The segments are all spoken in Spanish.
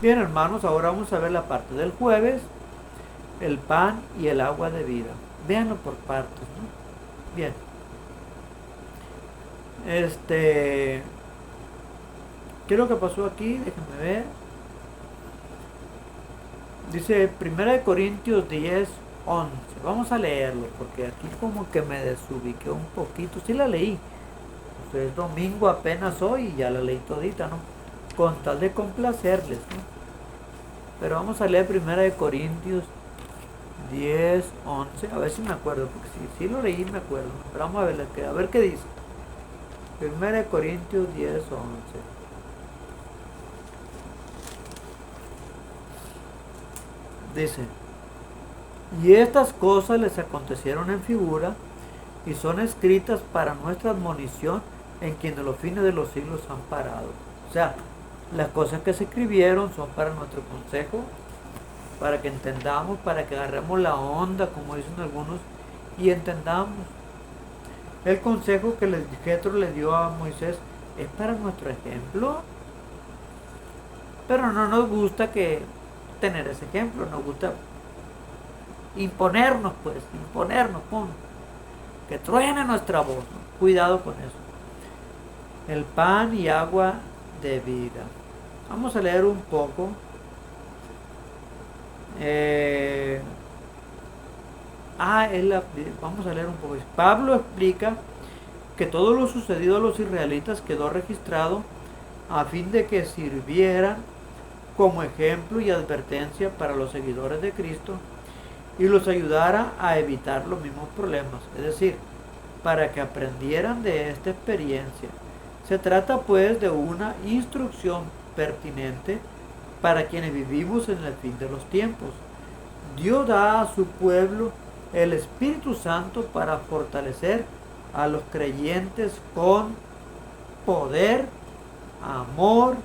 Bien, hermanos, ahora vamos a ver la parte del jueves, el pan y el agua de vida. Véanlo por partes, ¿no? Bien, este, ¿qué es lo que pasó aquí? Déjenme ver. Dice 1 Corintios 10:11. Vamos a leerlo porque aquí como que me desubiqué un poquito. Sí la leí. Pues es domingo apenas hoy y ya la leí todita, ¿no? Con tal de complacerles, ¿no? Pero vamos a leer 1 Corintios 10:11. A ver si me acuerdo, porque si lo leí me acuerdo. Pero vamos a ver qué dice. 1 Corintios 10:11. Dice, y estas cosas les acontecieron en figura y son escritas para nuestra admonición en quienes los fines de los siglos han parado. O sea, las cosas que se escribieron son para nuestro consejo, para que entendamos, para que agarremos la onda, como dicen algunos, y entendamos. El consejo que Jetro le dio a Moisés es para nuestro ejemplo, pero no nos gusta que tener ese ejemplo, nos gusta imponernos, pues, imponernos, que truene nuestra voz, ¿no? Cuidado con eso. El pan y agua de vida. Vamos a leer un poco. Eh, vamos a leer un poco. Pablo explica que todo lo sucedido a los israelitas quedó registrado a fin de que sirvieran como ejemplo y advertencia para los seguidores de Cristo y los ayudara a evitar los mismos problemas, es decir, para que aprendieran de esta experiencia. Se trata pues de una instrucción pertinente para quienes vivimos en el fin de los tiempos. Dios da a su pueblo el Espíritu Santo para fortalecer a los creyentes con poder, amor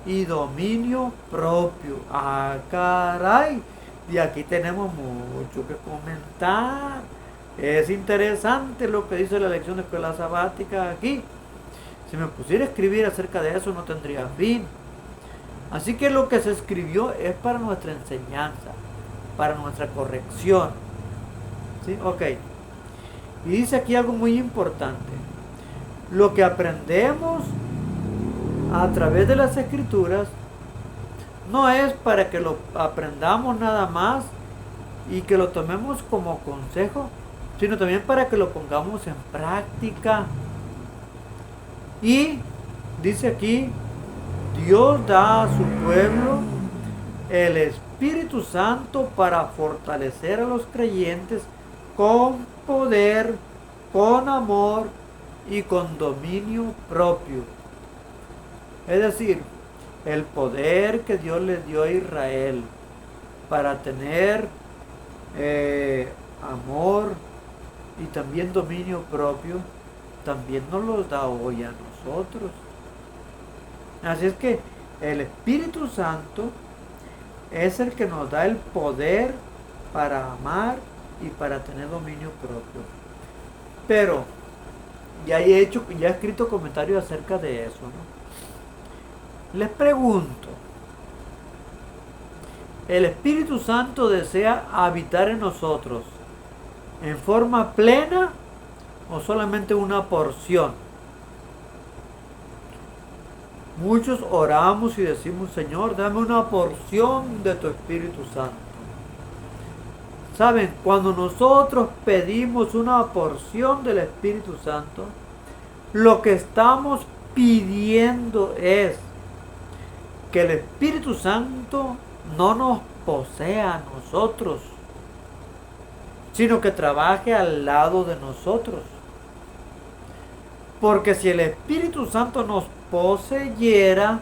y dominio propio. Ah, caray. Y aquí tenemos mucho que comentar. Es interesante lo que dice la lección de escuela sabática aquí. Si me pusiera a escribir acerca de eso no tendría fin. Así que lo que se escribió es para nuestra enseñanza, para nuestra corrección. ¿Sí? Ok. Y dice aquí algo muy importante. Lo que aprendemos a través de las escrituras no es para que lo aprendamos nada más y que lo tomemos como consejo, sino también para que lo pongamos en práctica. Y dice aquí, Dios da a su pueblo el Espíritu Santo para fortalecer a los creyentes con poder, con amor y con dominio propio. Es decir, el poder que Dios le dio a Israel para tener amor y también dominio propio, también nos lo da hoy a nosotros. Así es que el Espíritu Santo es el que nos da el poder para amar y para tener dominio propio. Pero ya he escrito comentarios acerca de eso, ¿no? Les pregunto, ¿el Espíritu Santo desea habitar en nosotros en forma plena o solamente una porción? Muchos oramos y decimos, Señor, dame una porción de tu Espíritu Santo. Saben, cuando nosotros pedimos una porción del Espíritu Santo, lo que estamos pidiendo es que el Espíritu Santo no nos posea a nosotros, sino que trabaje al lado de nosotros. Porque si el Espíritu Santo nos poseyera,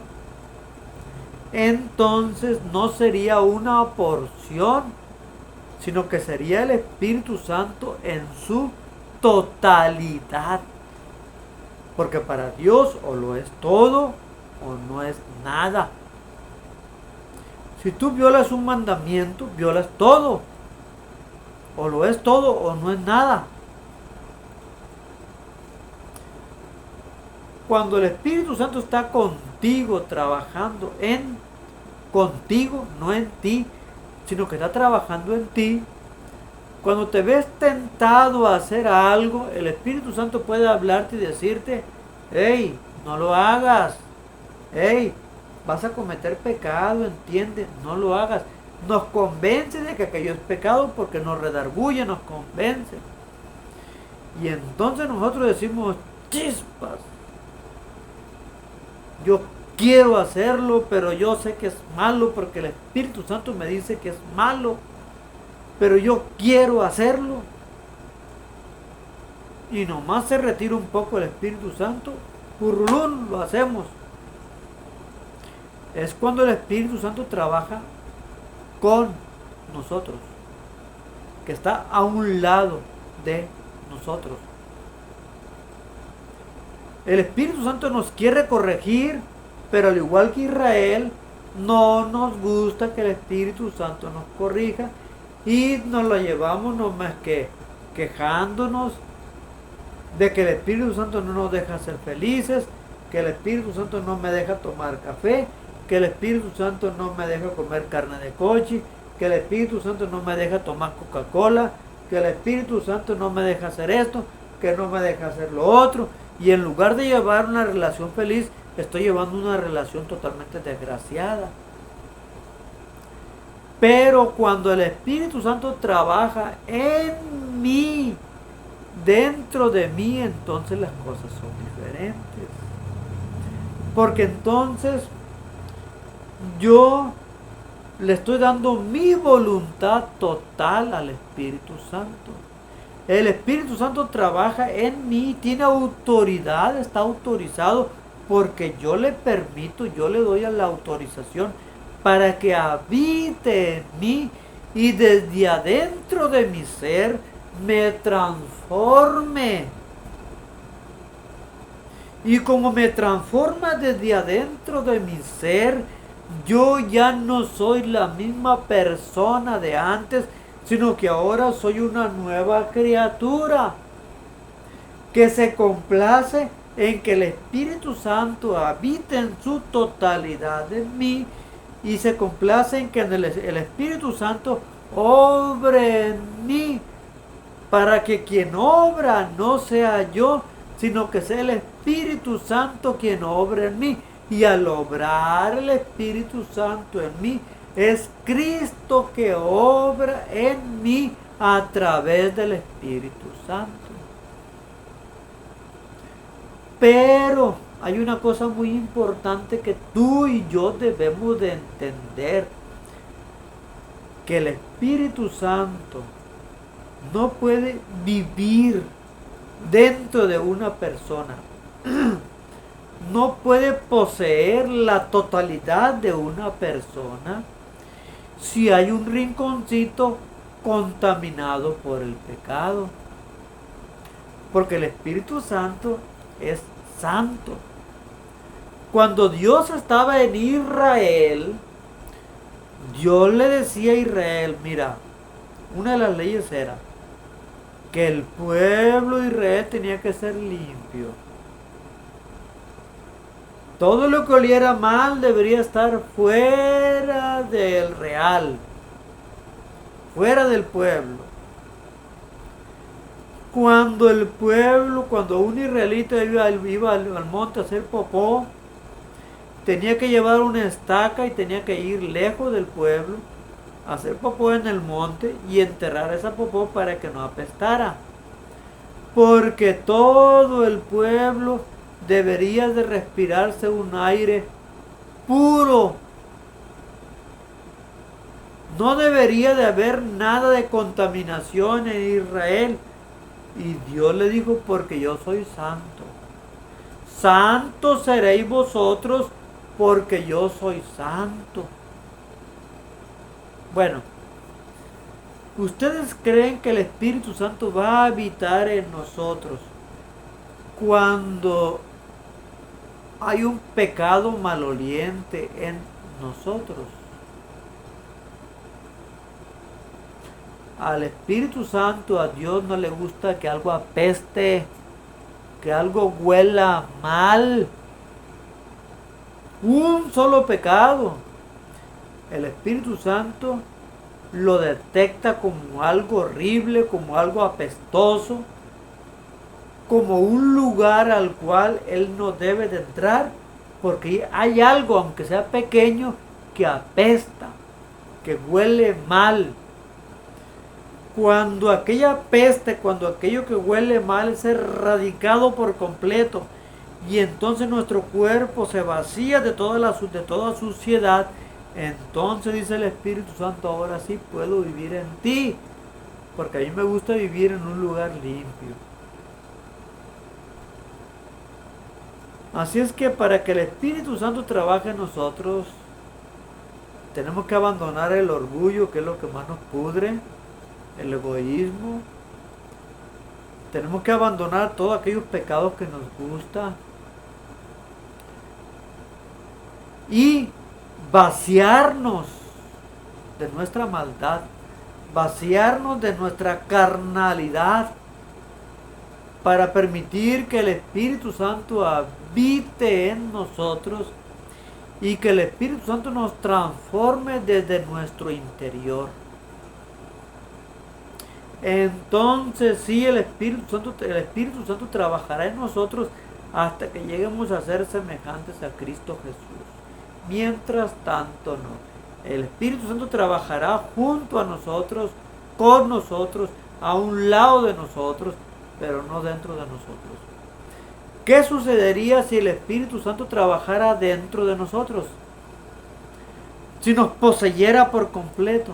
entonces no sería una porción, sino que sería el Espíritu Santo en su totalidad. Porque para Dios o lo es todo o no es nada. Si tú violas un mandamiento, violas todo. O lo es todo o no es nada. Cuando el Espíritu Santo está contigo trabajando contigo, no en ti, sino que está trabajando en ti. Cuando te ves tentado a hacer algo, el Espíritu Santo puede hablarte y decirte, hey, no lo hagas, hey, vas a cometer pecado, entiende, no lo hagas. Nos convence de que aquello es pecado porque nos redarguye, nos convence. Y entonces nosotros decimos, chispas, yo quiero hacerlo, pero yo sé que es malo porque el Espíritu Santo me dice que es malo, pero yo quiero hacerlo. Y nomás se retira un poco el Espíritu Santo, purrulún, lo hacemos. Es cuando el Espíritu Santo trabaja con nosotros, que está a un lado de nosotros. El Espíritu Santo nos quiere corregir, pero al igual que Israel, no nos gusta que el Espíritu Santo nos corrija y nos lo llevamos nomás que quejándonos de que el Espíritu Santo no nos deja ser felices, que el Espíritu Santo no me deja tomar café, que el Espíritu Santo no me deja comer carne de coche, que el Espíritu Santo no me deja tomar Coca-Cola, que el Espíritu Santo no me deja hacer esto, que no me deja hacer lo otro. Y en lugar de llevar una relación feliz, estoy llevando una relación totalmente desgraciada. Pero cuando el Espíritu Santo trabaja en mí, dentro de mí, entonces las cosas son diferentes. Porque entonces yo le estoy dando mi voluntad total al Espíritu Santo. El Espíritu Santo trabaja en mí, tiene autoridad, está autorizado porque yo le permito, yo le doy a la autorización para que habite en mí y desde adentro de mi ser me transforme. Y como me transforma desde adentro de mi ser, yo ya no soy la misma persona de antes, sino que ahora soy una nueva criatura que se complace en que el Espíritu Santo habite en su totalidad en mí y se complace en que el Espíritu Santo obre en mí para que quien obra no sea yo, sino que sea el Espíritu Santo quien obra en mí. Y al obrar el Espíritu Santo en mí, es Cristo que obra en mí a través del Espíritu Santo. Pero hay una cosa muy importante que tú y yo debemos de entender. Que el Espíritu Santo no puede vivir dentro de una persona. No puede poseer la totalidad de una persona si hay un rinconcito contaminado por el pecado. Porque el Espíritu Santo es santo. Cuando Dios estaba en Israel, Dios le decía a Israel, mira, una de las leyes era que el pueblo de Israel tenía que ser limpio. Todo lo que oliera mal debería estar fuera del real, fuera del pueblo. Cuando un israelita iba al monte a hacer popó, tenía que llevar una estaca y tenía que ir lejos del pueblo, hacer popó en el monte y enterrar esa popó para que no apestara. Porque todo el pueblo debería de respirarse un aire puro. No debería de haber nada de contaminación en Israel. Y Dios le dijo, porque yo soy santo. Santos seréis vosotros, porque yo soy santo. Bueno, ¿ustedes creen que el Espíritu Santo va a habitar en nosotros cuando hay un pecado maloliente en nosotros? Al Espíritu Santo, a Dios no le gusta que algo apeste, que algo huela mal. Un solo pecado. el Espíritu Santo lo detecta como algo horrible, como algo apestoso, como un lugar al cual él no debe de entrar, porque hay algo, aunque sea pequeño, que apesta, que huele mal. Cuando aquella peste, cuando aquello que huele mal es erradicado por completo, y entonces nuestro cuerpo se vacía de toda suciedad, entonces dice el Espíritu Santo, ahora sí puedo vivir en ti, porque a mí me gusta vivir en un lugar limpio. Así es que para que el Espíritu Santo trabaje en nosotros, tenemos que abandonar el orgullo, que es lo que más nos pudre, el egoísmo. Tenemos que abandonar todos aquellos pecados que nos gustan y vaciarnos de nuestra maldad, vaciarnos de nuestra carnalidad, para permitir que el Espíritu Santo habite en nosotros y que el Espíritu Santo nos transforme desde nuestro interior. Entonces sí, el Espíritu Santo trabajará en nosotros hasta que lleguemos a ser semejantes a Cristo Jesús. Mientras tanto no. El Espíritu Santo trabajará junto a nosotros, con nosotros, a un lado de nosotros, pero no dentro de nosotros. ¿Qué sucedería si el Espíritu Santo trabajara dentro de nosotros? Si nos poseyera por completo.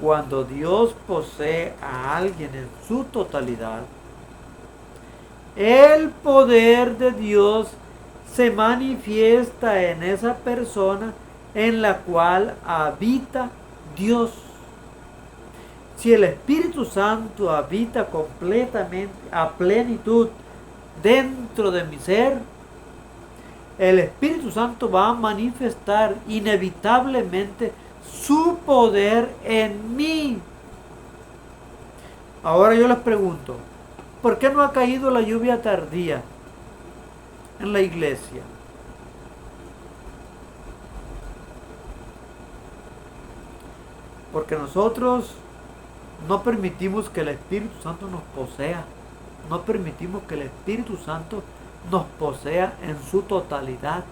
Cuando Dios posee a alguien en su totalidad, el poder de Dios se manifiesta en esa persona en la cual habita Dios. Si el Espíritu Santo habita completamente, a plenitud, dentro de mi ser, el Espíritu Santo va a manifestar inevitablemente su poder en mí. Ahora yo les pregunto, ¿por qué no ha caído la lluvia tardía en la iglesia? Porque nosotros no permitimos que el Espíritu Santo nos posea. No permitimos que el Espíritu Santo nos posea en su totalidad.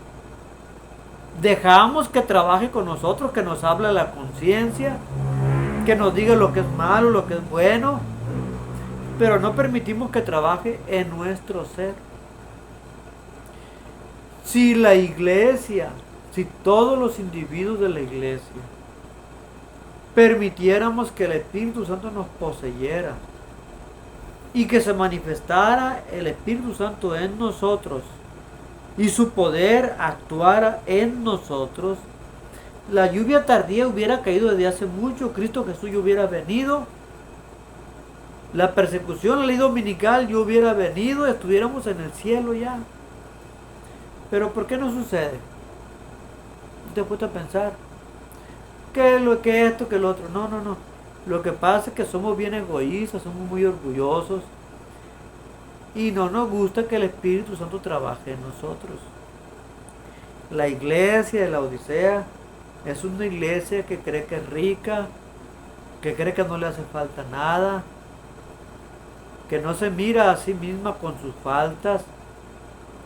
Dejamos que trabaje con nosotros, que nos hable la conciencia, que nos diga lo que es malo, lo que es bueno, pero no permitimos que trabaje en nuestro ser. Si la iglesia, si todos los individuos de la iglesia permitiéramos que el Espíritu Santo nos poseyera y que se manifestara el Espíritu Santo en nosotros y su poder actuara en nosotros, la lluvia tardía hubiera caído desde hace mucho, Cristo Jesús ya hubiera venido, la persecución, la ley dominical ya hubiera venido, estuviéramos en el cielo ya. Pero ¿por qué no sucede? Te he puesto a pensar, que esto, que lo otro. No. Lo que pasa es que somos bien egoístas, somos muy orgullosos y no nos gusta que el Espíritu Santo trabaje en nosotros. La iglesia de la Odisea es una iglesia que cree que es rica, que cree que no le hace falta nada, que no se mira a sí misma con sus faltas,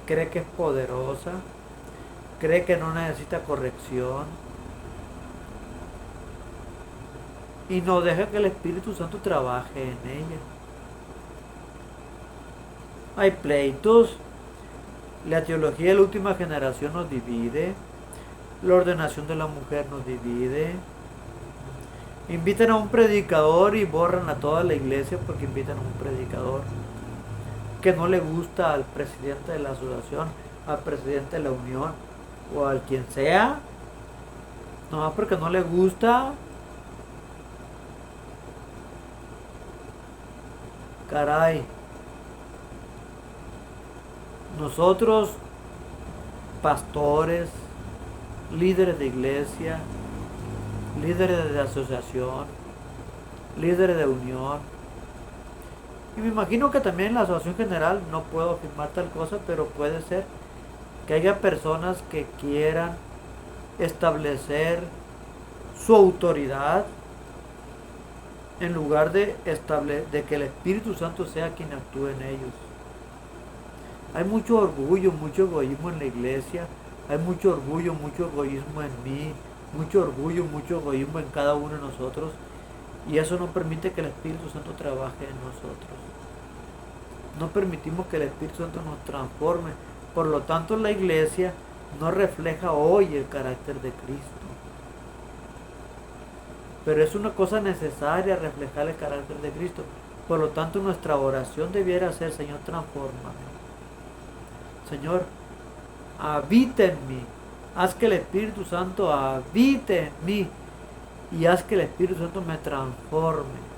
cree que es poderosa, cree que no necesita corrección, y no deja que el Espíritu Santo trabaje en ella. Hay pleitos, la teología de la última generación nos divide, la ordenación de la mujer nos divide. Invitan a un predicador y borran a toda la iglesia porque invitan a un predicador que no le gusta al presidente de la asociación, al presidente de la unión o al quien sea, no, porque no le gusta. Caray, nosotros, pastores, líderes de iglesia, líderes de asociación, líderes de unión, y me imagino que también en la asociación general, no puedo afirmar tal cosa, pero puede ser que haya personas que quieran establecer su autoridad en lugar de que el Espíritu Santo sea quien actúe en ellos. Hay mucho orgullo, mucho egoísmo en la iglesia, hay mucho orgullo, mucho egoísmo en mí, mucho orgullo, mucho egoísmo en cada uno de nosotros, y eso no permite que el Espíritu Santo trabaje en nosotros. No permitimos que el Espíritu Santo nos transforme. Por lo tanto, la iglesia no refleja hoy el carácter de Cristo. Pero es una cosa necesaria reflejar el carácter de Cristo. Por lo tanto, nuestra oración debiera ser: Señor, transfórmame. Señor, habita en mí. Haz que el Espíritu Santo habite en mí. Y haz que el Espíritu Santo me transforme.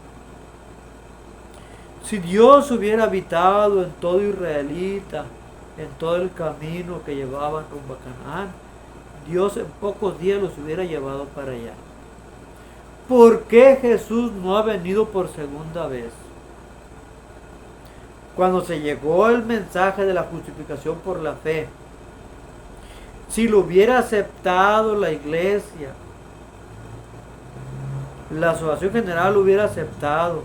Si Dios hubiera habitado en todo israelita, en todo el camino que llevaban rumbo a Canaán, Dios en pocos días los hubiera llevado para allá. ¿Por qué Jesús no ha venido por segunda vez? Cuando se llegó el mensaje de la justificación por la fe, si lo hubiera aceptado la iglesia, la asociación general lo hubiera aceptado,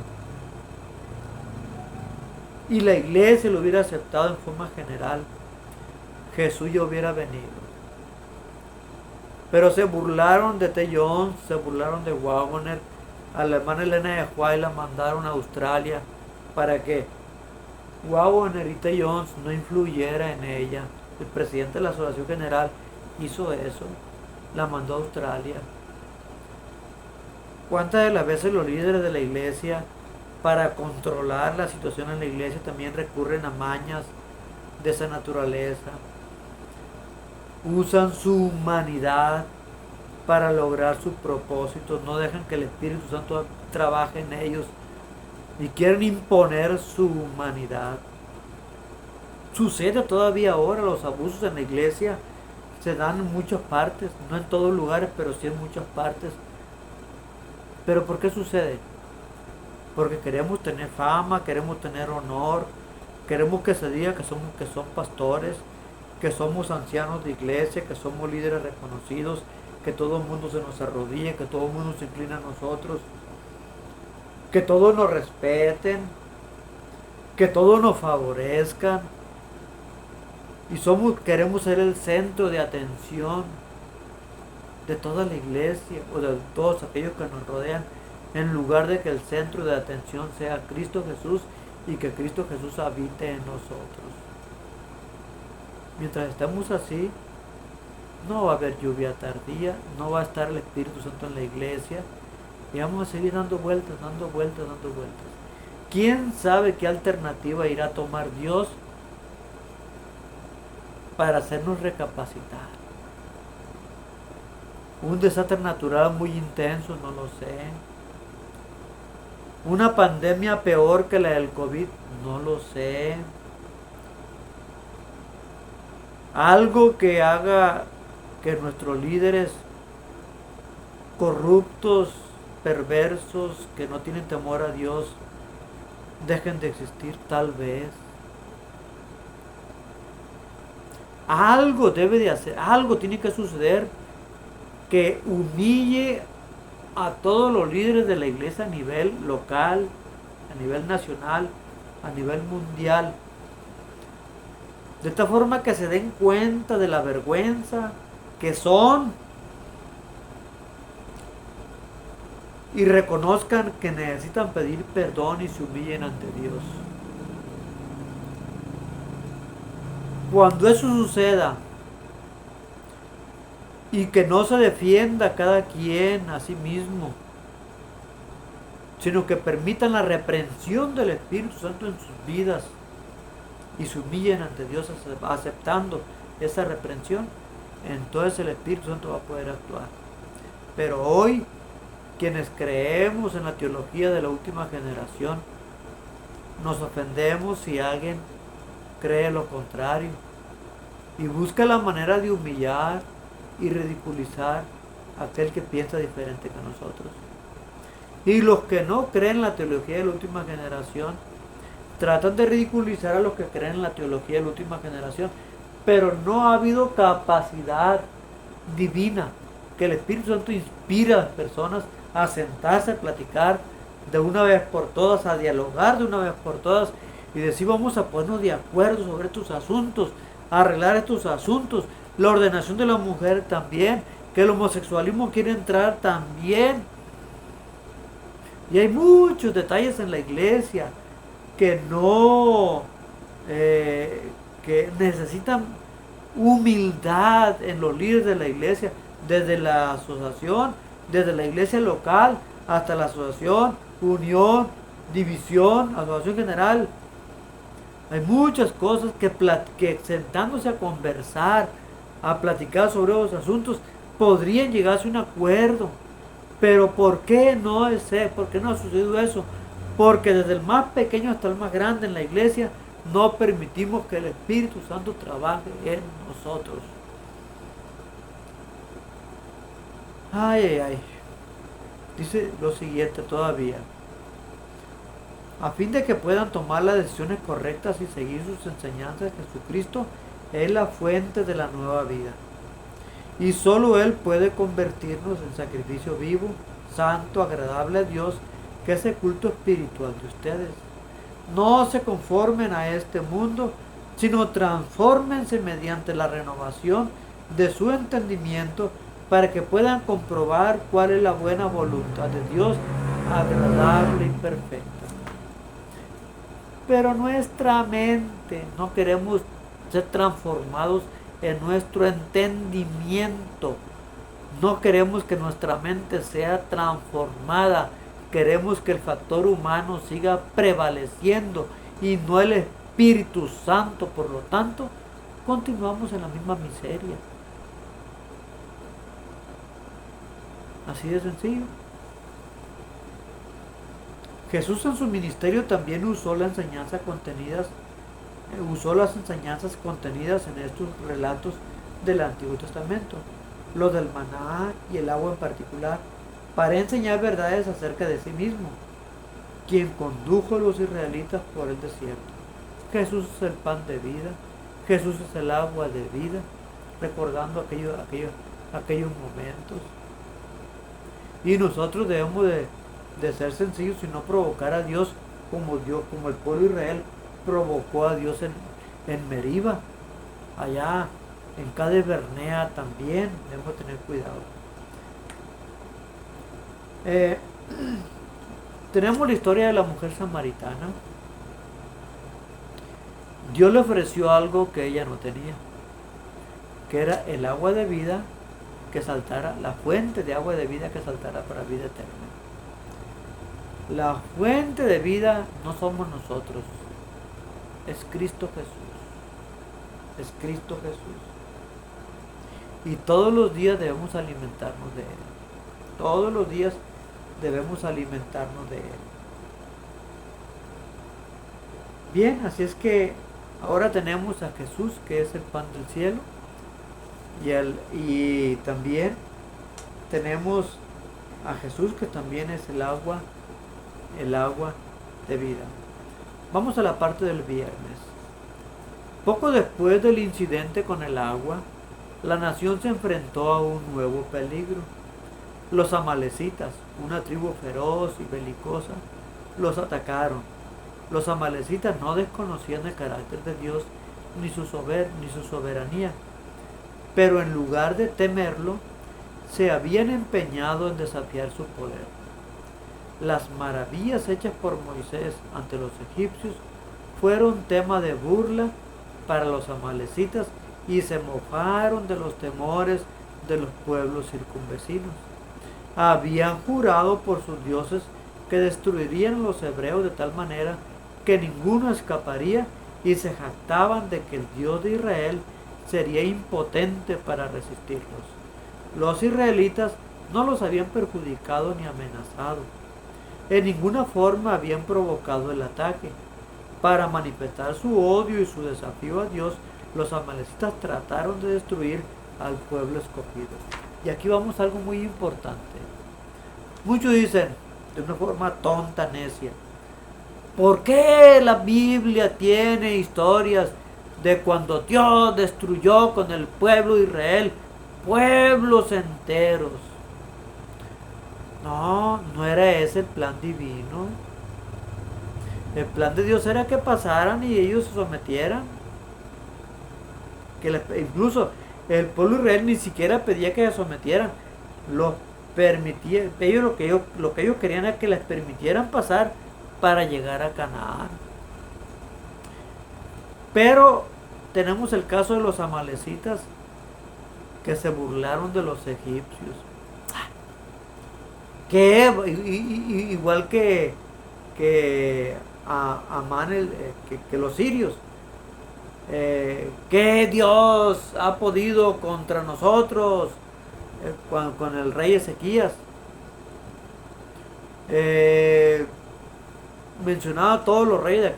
y la iglesia lo hubiera aceptado en forma general, Jesús ya hubiera venido. Pero se burlaron de T. Jones, se burlaron de Waggoner. A la hermana Elena de White la mandaron a Australia para que Waggoner y T. Jones no influyera en ella. El presidente de la Asociación General hizo eso, la mandó a Australia. ¿Cuántas de las veces los líderes de la iglesia, para controlar la situación en la iglesia, también recurren a mañas de esa naturaleza? Usan su humanidad para lograr sus propósitos, no dejan que el Espíritu Santo trabaje en ellos y quieren imponer su humanidad. Sucede todavía ahora, los abusos en la iglesia se dan en muchas partes, no en todos lugares, pero sí en muchas partes. ¿Pero por qué sucede? Porque queremos tener fama, queremos tener honor, queremos que se diga que son pastores, que somos ancianos de iglesia, que somos líderes reconocidos, que todo el mundo se nos arrodille, que todo el mundo se inclina a nosotros, que todos nos respeten, que todos nos favorezcan, y queremos ser el centro de atención de toda la iglesia o de todos aquellos que nos rodean, en lugar de que el centro de atención sea Cristo Jesús y que Cristo Jesús habite en nosotros. Mientras estemos así, no va a haber lluvia tardía, no va a estar el Espíritu Santo en la iglesia, y vamos a seguir dando vueltas, dando vueltas, dando vueltas. ¿Quién sabe qué alternativa irá a tomar Dios para hacernos recapacitar? Un desastre natural muy intenso, no lo sé. Una pandemia peor que la del COVID, no lo sé. Algo que haga que nuestros líderes corruptos, perversos, que no tienen temor a Dios, dejen de existir, tal vez. Algo debe de hacer, algo tiene que suceder que humille a todos los líderes de la iglesia a nivel local, a nivel nacional, a nivel mundial. De esta forma que se den cuenta de la vergüenza que son y reconozcan que necesitan pedir perdón y se humillen ante Dios. Cuando eso suceda y que no se defienda cada quien a sí mismo, sino que permitan la reprensión del Espíritu Santo en sus vidas y se humillen ante Dios aceptando esa reprensión, entonces el Espíritu Santo va a poder actuar. Pero hoy, quienes creemos en la teología de la última generación, nos ofendemos si alguien cree lo contrario y busca la manera de humillar y ridiculizar a aquel que piensa diferente que nosotros. Y los que no creen en la teología de la última generación tratan de ridiculizar a los que creen en la teología de la última generación, pero no ha habido capacidad divina que el Espíritu Santo inspira a las personas a sentarse, a platicar de una vez por todas, a dialogar de una vez por todas y decir vamos a ponernos de acuerdo sobre estos asuntos, a arreglar estos asuntos, la ordenación de la mujer también, que el homosexualismo quiere entrar también. Y hay muchos detalles en la iglesia que no, que necesitan humildad en los líderes de la iglesia, desde la asociación, desde la iglesia local hasta la asociación, unión, división, asociación general. Hay muchas cosas que sentándose a conversar, a platicar sobre los asuntos, podrían llegarse a un acuerdo. Pero ¿por qué no es? ¿Por qué no ha sucedido eso? Porque desde el más pequeño hasta el más grande en la iglesia no permitimos que el Espíritu Santo trabaje en nosotros. Ay, ay, ay. Dice lo siguiente todavía. A fin de que puedan tomar las decisiones correctas y seguir sus enseñanzas, Jesucristo es la fuente de la nueva vida. Y solo Él puede convertirnos en sacrificio vivo, santo, agradable a Dios, que es el culto espiritual de ustedes. No se conformen a este mundo, sino transfórmense mediante la renovación de su entendimiento para que puedan comprobar cuál es la buena voluntad de Dios, agradable y perfecta. Pero nuestra mente, no queremos ser transformados en nuestro entendimiento. No queremos que nuestra mente sea transformada. Queremos que el factor humano siga prevaleciendo y no el Espíritu Santo. Por lo tanto, continuamos en la misma miseria. Así de sencillo. Jesús en su ministerio también usó las enseñanzas contenidas en estos relatos del Antiguo Testamento, lo del maná y el agua en particular, para enseñar verdades acerca de sí mismo, quien condujo a los israelitas por el desierto. Jesús es el pan de vida, Jesús es el agua de vida, recordando aquellos momentos. Y nosotros debemos de ser sencillos y no provocar a Dios como el pueblo de Israel provocó a Dios en Meriba, allá en Cades Bernea también. Debemos tener cuidado. Tenemos la historia de la mujer samaritana. Dios le ofreció algo que ella no tenía, que era el agua de vida que saltara, la fuente de agua de vida que saltara para vida eterna. La fuente de vida no somos nosotros, es Cristo Jesús. Es Cristo Jesús. Y todos los días debemos alimentarnos de Él. Todos los días debemos alimentarnos de Él. Bien, así es que ahora tenemos a Jesús, que es el pan del cielo. Y también tenemos a Jesús, que también es el agua de vida. Vamos a la parte del viernes. Poco después del incidente con el agua, la nación se enfrentó a un nuevo peligro. Los amalecitas, una tribu feroz y belicosa, los atacaron. Los amalecitas no desconocían el carácter de Dios ni su soberanía, pero en lugar de temerlo, se habían empeñado en desafiar su poder. Las maravillas hechas por Moisés ante los egipcios fueron tema de burla para los amalecitas y se mofaron de los temores de los pueblos circunvecinos. Habían jurado por sus dioses que destruirían a los hebreos de tal manera que ninguno escaparía y se jactaban de que el Dios de Israel sería impotente para resistirlos. Los israelitas no los habían perjudicado ni amenazado. En ninguna forma habían provocado el ataque. Para manifestar su odio y su desafío a Dios, los amalecitas trataron de destruir al pueblo escogido. Y aquí vamos a algo muy importante. Muchos dicen, de una forma tonta, necia, ¿por qué la Biblia tiene historias de cuando Dios destruyó con el pueblo de Israel pueblos enteros. No, no era ese el plan divino. El plan de Dios era que pasaran y ellos se sometieran. Incluso el pueblo de Israel ni siquiera pedía que se sometieran. Los permitía. Lo que ellos querían era que les permitieran pasar para llegar a Canaán. Pero tenemos el caso de los amalecitas que se burlaron de los egipcios. Que igual que Amán, que los sirios. Que Dios ha podido contra nosotros con el rey Ezequías. Mencionaba a todos los reyes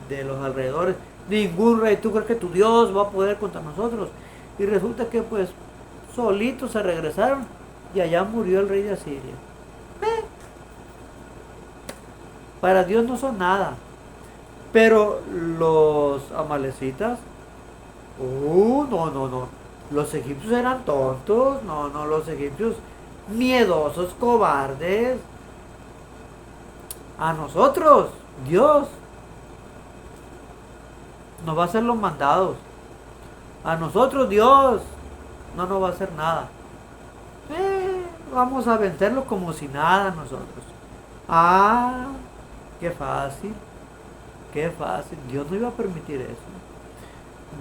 de los alrededores. Ningún rey, ¿tú crees que tu Dios va a poder contra nosotros? Y resulta que pues solitos se regresaron y allá murió el rey de Asiria. Para Dios no son nada. Pero los amalecitas, no. Los egipcios eran tontos, no, los egipcios miedosos, cobardes. A nosotros, Dios nos va a hacer los mandados. A nosotros Dios no nos va a hacer nada. Vamos a vencerlo como si nada nosotros. Qué fácil. Qué fácil. Dios no iba a permitir eso.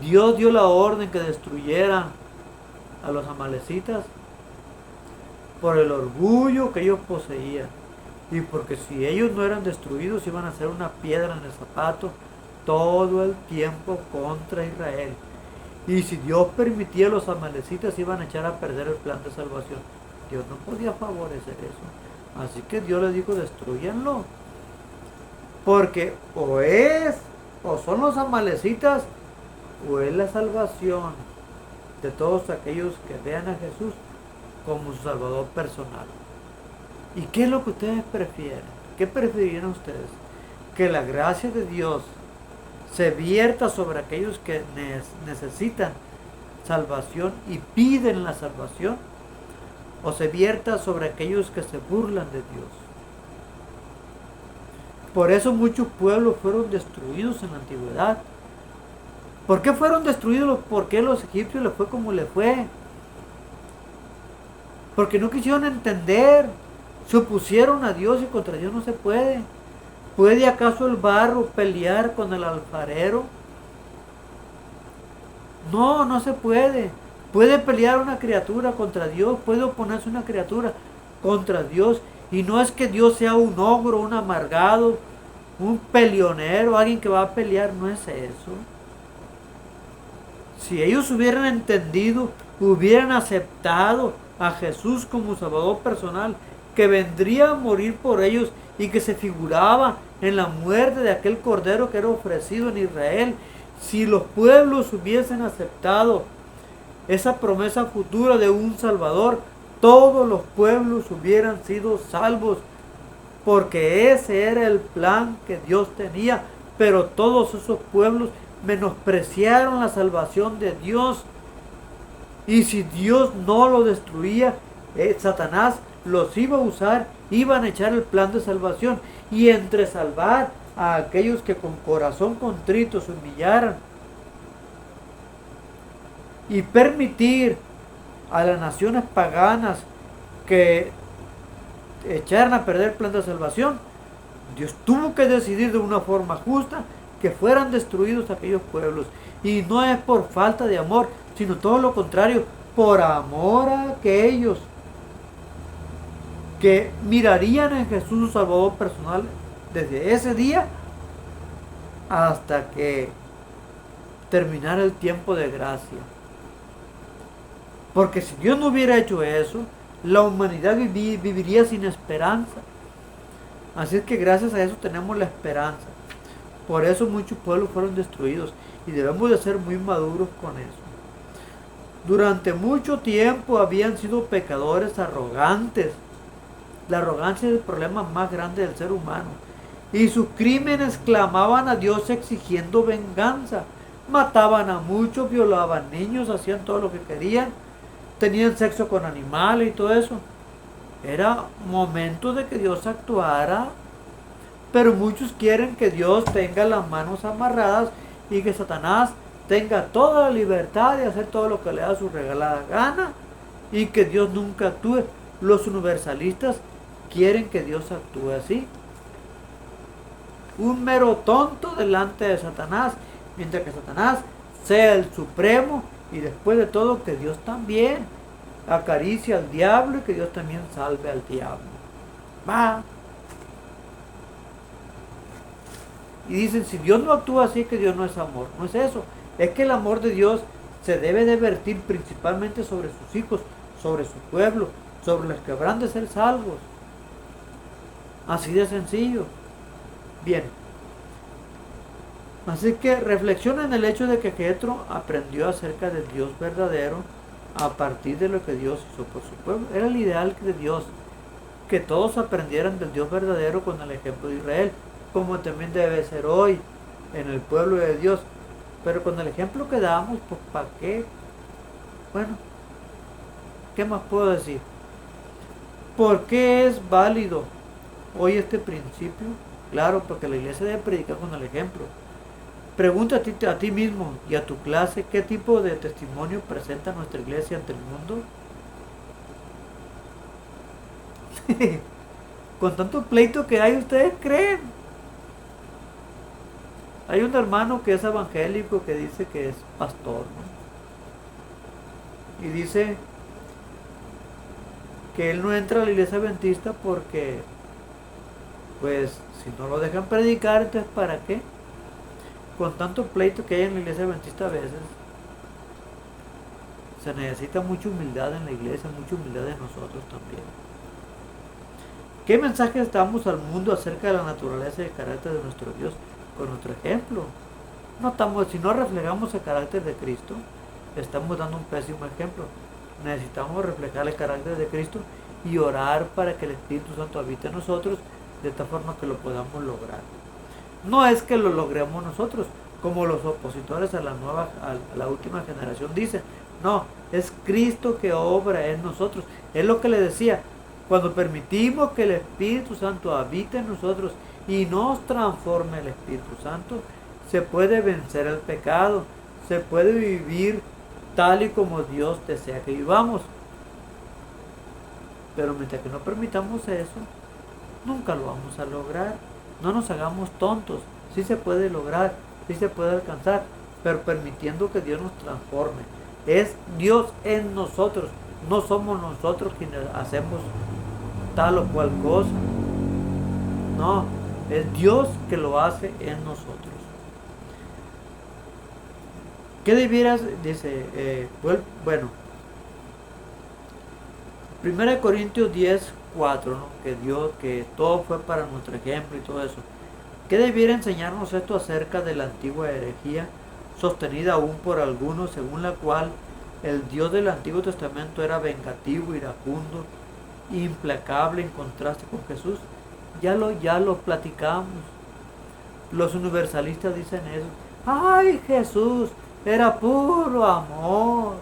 Dios dio la orden que destruyeran a los amalecitas por el orgullo que ellos poseían. Y porque si ellos no eran destruidos, iban a ser una piedra en el zapato todo el tiempo contra Israel. Y si Dios permitía a los amalecitas, iban a echar a perder el plan de salvación. Dios no podía favorecer eso. Así que Dios les dijo, destruyanlo. Porque o son los amalecitas, o es la salvación de todos aquellos que vean a Jesús como su Salvador personal. ¿Y qué es lo que ustedes prefieren? ¿Qué preferirían ustedes? Que la gracia de Dios se vierta sobre aquellos que necesitan salvación y piden la salvación, o se vierta sobre aquellos que se burlan de Dios. Por eso muchos pueblos fueron destruidos en la antigüedad. ¿Por qué fueron destruidos? ¿Por qué a los egipcios les fue como les fue? Porque no quisieron entender. Se opusieron a Dios y contra Dios no se puede. ¿Puede acaso el barro pelear con el alfarero? No, no se puede. ¿Puede pelear una criatura contra Dios? ¿Puede oponerse una criatura contra Dios? Y no es que Dios sea un ogro, un amargado, un peleonero, alguien que va a pelear, no es eso. Si ellos hubieran entendido, hubieran aceptado a Jesús como Salvador personal, que vendría a morir por ellos y que se figuraba en la muerte de aquel cordero que era ofrecido en Israel, si los pueblos hubiesen aceptado esa promesa futura de un Salvador, todos los pueblos hubieran sido salvos, porque ese era el plan que Dios tenía. Pero todos esos pueblos menospreciaron la salvación de Dios, y si Dios no lo destruía, Satanás los iba a usar, iban a echar el plan de salvación, y entre salvar a aquellos que con corazón contrito se humillaran y permitir a las naciones paganas que echaran a perder el plan de salvación, Dios tuvo que decidir de una forma justa que fueran destruidos aquellos pueblos. Y no es por falta de amor, sino todo lo contrario, por amor a aquellos que mirarían en Jesús su Salvador personal desde ese día hasta que terminara el tiempo de gracia. Porque si Dios no hubiera hecho eso, la humanidad viviría sin esperanza. Así es que gracias a eso tenemos la esperanza. Por eso muchos pueblos fueron destruidos y debemos de ser muy maduros con eso. Durante mucho tiempo habían sido pecadores arrogantes. La arrogancia es el problema más grande del ser humano. Y sus crímenes clamaban a Dios exigiendo venganza. Mataban a muchos, violaban niños, hacían todo lo que querían. tenían sexo con animales y todo eso. Era momento de que Dios actuara, pero muchos quieren que Dios tenga las manos amarradas y que Satanás tenga toda la libertad de hacer todo lo que le da su regalada gana y que Dios nunca actúe. Los universalistas quieren que Dios actúe así. Un mero tonto delante de Satanás, mientras que Satanás sea el supremo y después de todo que Dios también acaricie al diablo y que Dios también salve al diablo. Va. Y dicen, si Dios no actúa así, es que Dios no es amor. No es eso. Es que el amor de Dios se debe de vertir principalmente sobre sus hijos, sobre su pueblo, sobre los que habrán de ser salvos. Así de sencillo. Bien. Así que reflexiona en el hecho de que Jetro aprendió acerca del Dios verdadero a partir de lo que Dios hizo por su pueblo. Era el ideal de Dios, que todos aprendieran del Dios verdadero con el ejemplo de Israel, como también debe ser hoy en el pueblo de Dios. Pero con el ejemplo que damos, pues ¿para qué? Bueno, ¿qué más puedo decir? ¿Por qué es válido hoy este principio? Claro, porque la iglesia debe predicar con el ejemplo. Pregunta a ti mismo y a tu clase qué tipo de testimonio presenta nuestra iglesia ante el mundo. Con tanto pleito que hay, ¿ustedes creen? Hay un hermano que es evangélico que dice que es pastor, ¿no? Y dice que él no entra a la iglesia adventista porque, pues, si no lo dejan predicar, entonces ¿para qué? Con tanto pleito que hay en la iglesia adventista a veces, se necesita mucha humildad en la iglesia, mucha humildad de nosotros también. ¿Qué mensaje damos al mundo acerca de la naturaleza y el carácter de nuestro Dios? Con nuestro ejemplo. Si no reflejamos el carácter de Cristo, estamos dando un pésimo ejemplo. Necesitamos reflejar el carácter de Cristo y orar para que el Espíritu Santo habite en nosotros de tal forma que lo podamos lograr. No es que lo logremos nosotros, como los opositores a la última generación dicen. No, es Cristo que obra en nosotros. Es lo que le decía. Cuando permitimos que el Espíritu Santo habite en nosotros y nos transforme el Espíritu Santo, se puede vencer el pecado, se puede vivir tal y como Dios desea que vivamos. Pero mientras que no permitamos eso, nunca lo vamos a lograr. No nos hagamos tontos. Sí se puede lograr, sí se puede alcanzar, pero permitiendo que Dios nos transforme. Es Dios en nosotros, no somos nosotros quienes hacemos tal o cual cosa. No, es Dios que lo hace en nosotros. ¿Qué debieras? Dice, bueno, 1 Corintios 10, 4, ¿no? Que todo fue para nuestro ejemplo y todo eso. ¿Qué debiera enseñarnos esto acerca de la antigua herejía, sostenida aún por algunos, según la cual el Dios del Antiguo Testamento era vengativo, iracundo, implacable en contraste con Jesús? Ya lo platicamos. Los universalistas dicen eso. ¡Ay, Jesús era puro amor!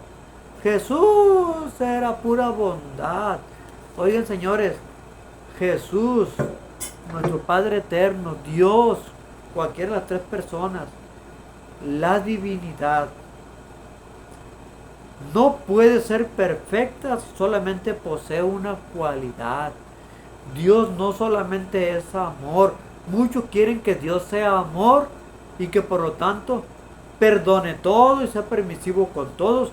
Jesús era pura bondad. Oigan, señores, Jesús, nuestro Padre eterno, Dios, cualquiera de las tres personas, la divinidad, no puede ser perfecta si solamente posee una cualidad. Dios no solamente es amor. Muchos quieren que Dios sea amor y que por lo tanto perdone todo y sea permisivo con todos.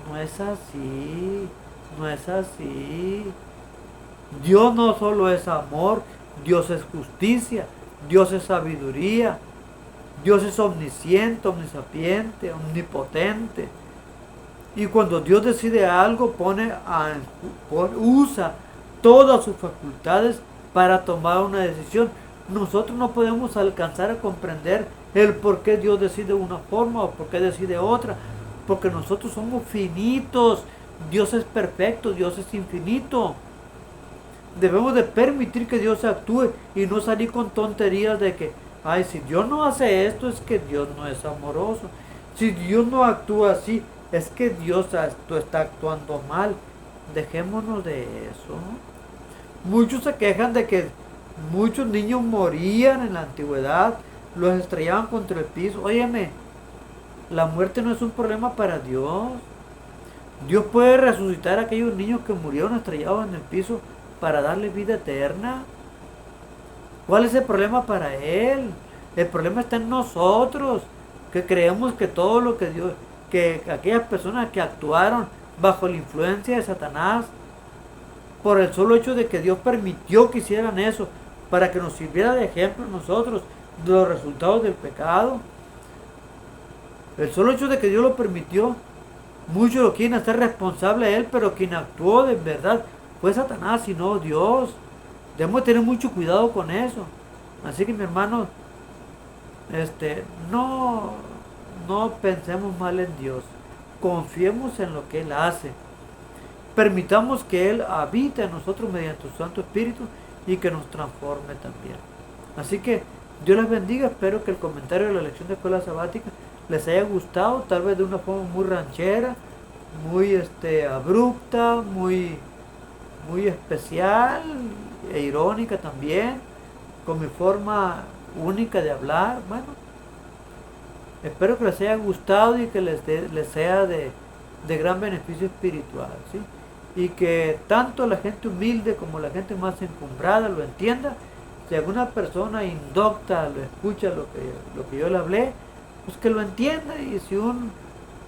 No es así, no es así. Dios no solo es amor, Dios es justicia, Dios es sabiduría, Dios es omnisciente, omnisapiente, omnipotente. Y cuando Dios decide algo, usa todas sus facultades para tomar una decisión. Nosotros no podemos alcanzar a comprender el por qué Dios decide una forma o por qué decide otra, porque nosotros somos finitos. Dios es perfecto, Dios es infinito. Debemos de permitir que Dios actúe y no salir con tonterías de que, ay, si Dios no hace esto es que Dios no es amoroso. Si Dios no actúa así es que Dios está actuando mal. Dejémonos de eso. Muchos se quejan de que muchos niños morían en la antigüedad, los estrellaban contra el piso. Óyeme, la muerte no es un problema para Dios. Dios puede resucitar a aquellos niños que murieron estrellados en el piso para darles vida eterna. ¿Cuál es el problema para Él? El problema está en nosotros, que creemos que todo lo que Dios, que aquellas personas que actuaron bajo la influencia de Satanás, por el solo hecho de que Dios permitió que hicieran eso, para que nos sirviera de ejemplo a nosotros de los resultados del pecado. El solo hecho de que Dios lo permitió, muchos lo quieren hacer responsable a Él, pero quien actuó de verdad fue Satanás y no Dios. Debemos tener mucho cuidado con eso. Así que mi hermano, no pensemos mal en Dios. Confiemos en lo que Él hace. Permitamos que Él habite en nosotros mediante su Santo Espíritu y que nos transforme también. Así que Dios les bendiga. Espero que el comentario de la lección de escuela sabática les haya gustado, tal vez de una forma muy ranchera, muy abrupta, muy especial e irónica también, con mi forma única de hablar. Bueno, espero que les haya gustado y que les sea de gran beneficio espiritual, ¿sí? Y que tanto la gente humilde como la gente más encumbrada lo entienda. Si alguna persona indocta lo escucha lo que yo le hablé, pues que lo entienda. Y si un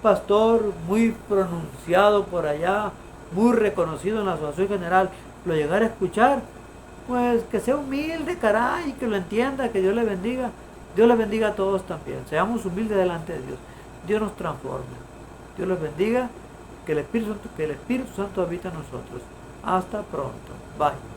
pastor muy pronunciado por allá, muy reconocido en la asociación general, lo llegara a escuchar, pues que sea humilde, caray, y que lo entienda, que Dios le bendiga. Dios les bendiga a todos también. Seamos humildes delante de Dios. Dios nos transforme. Dios les bendiga. Que el Espíritu Santo habita en nosotros. Hasta pronto. Bye.